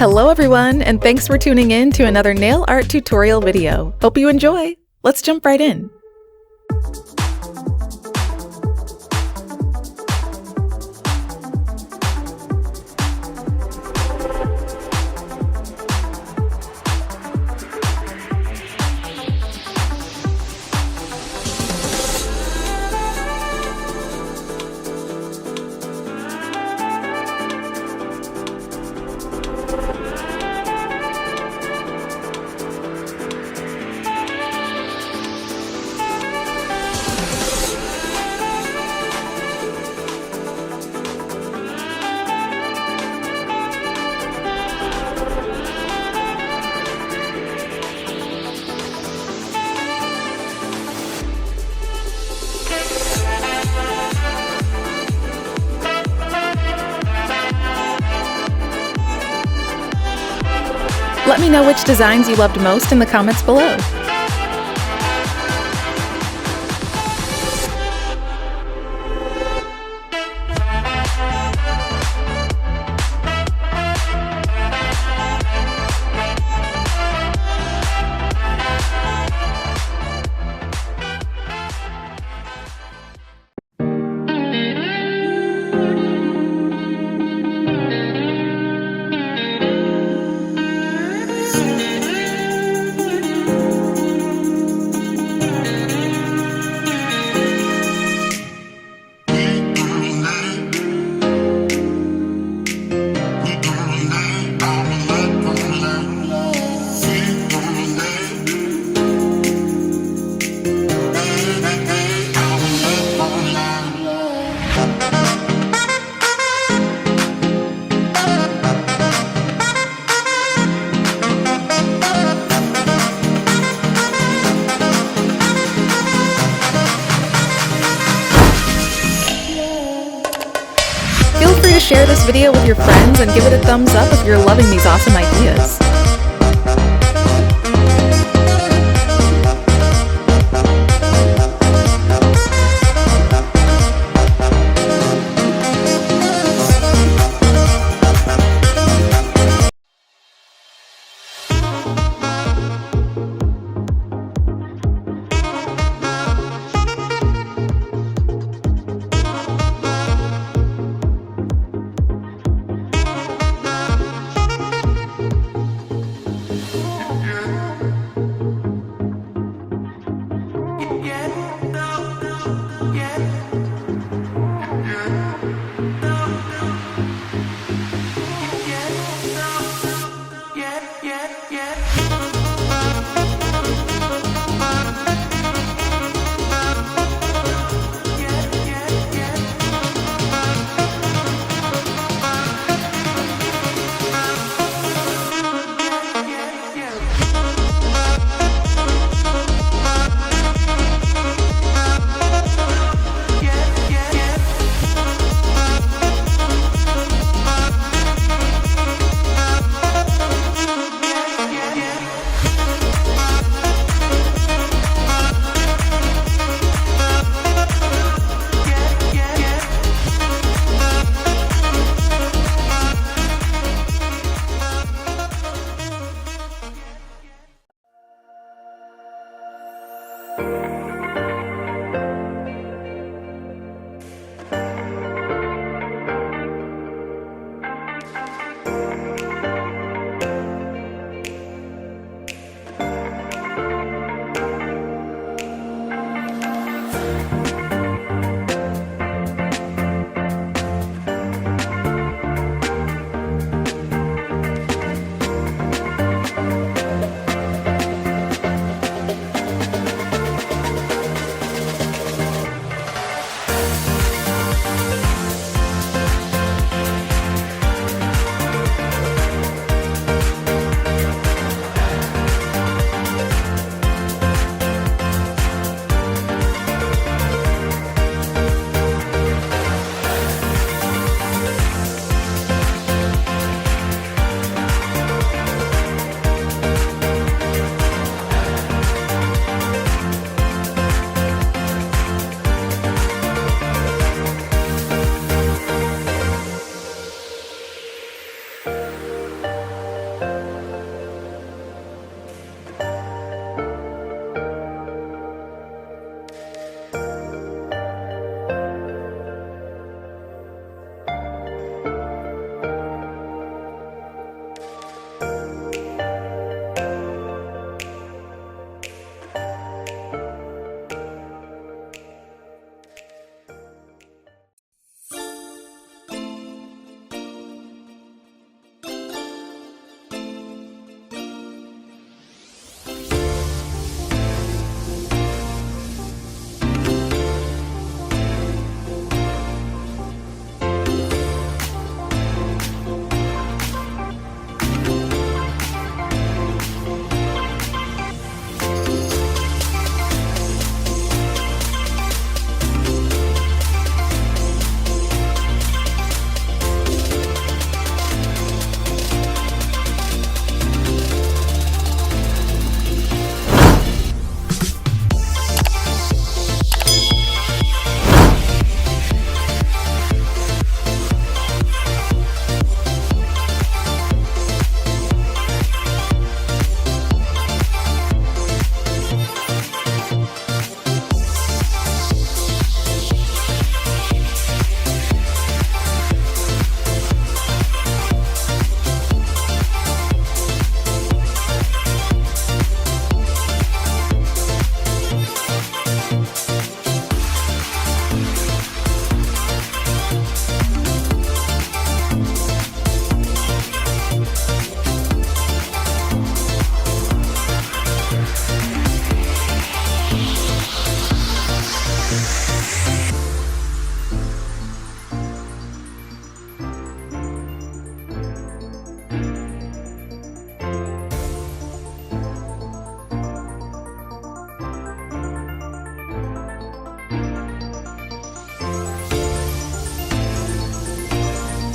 Hello everyone, and thanks for tuning in to another nail art tutorial video. Hope you enjoy. Let's jump right in. Let me know which designs you loved most in the comments below. Feel free to share this video with your friends and give it a thumbs up if you're loving these awesome ideas.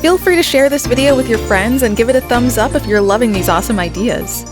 Feel free to share this video with your friends and give it a thumbs up if you're loving these awesome ideas.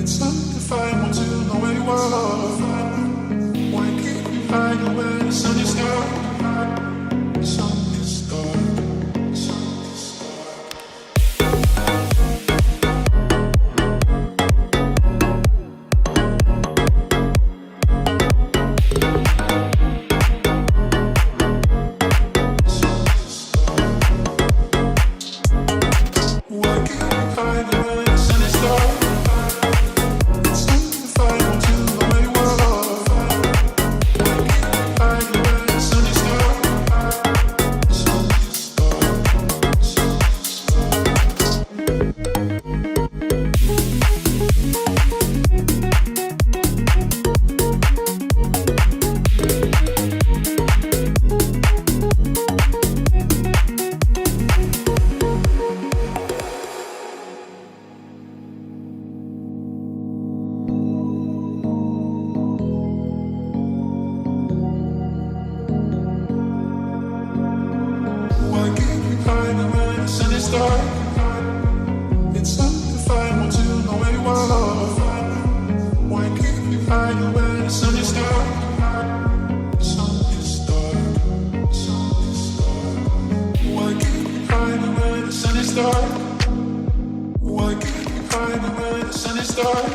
It's undefinable to know where you are. Why keep you hiding when the sun is dark? The sun is dark. The sun is dark. Why keep you hiding when the sun is dark? Why keep you hiding when the sun is dark? It's undefinable to know where you are. Why keep you hiding when the sun is dark? The sun is dark. The sun is dark. Why keep you hiding when the sun is dark? Why keep you hiding when the sun is dark?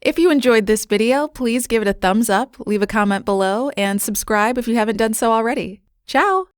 If you enjoyed this video, please give it a thumbs up, leave a comment below, and subscribe if you haven't done so already. Ciao!